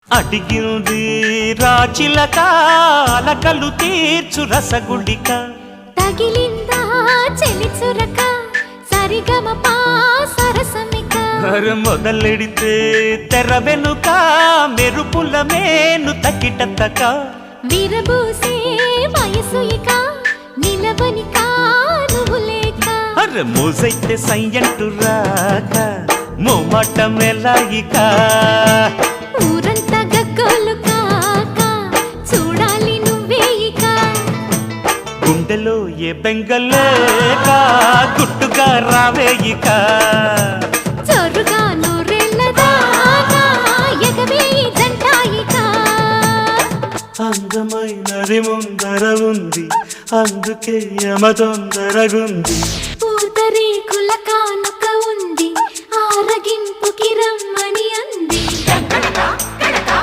అడిగింది రాచిలక అలకలు తీర్చు రసగుళిక తగిలిందా చెలి చురక సరిగమపా సరసమిక మొదలెడితే తెర వెనుక మెరుపుల మేను తకిటతక విరబూసే వయసు ఇక నిలవనిక నువ్వు లేక మోజైతే సయ్యంటు రాక మోమాట మెలాయిక ఊరంతా గగ్గోలు కాక చూడాలి నువ్వే ఇక గుండెలో ఏ బెంగలేక గుట్టుగా రావేయిక చొరుగా నూరెళ్ళదాకా ఎగవేయి జంటాయిక అందమైనది ముందర ఉంది అందుకే యమ తొందరగుంది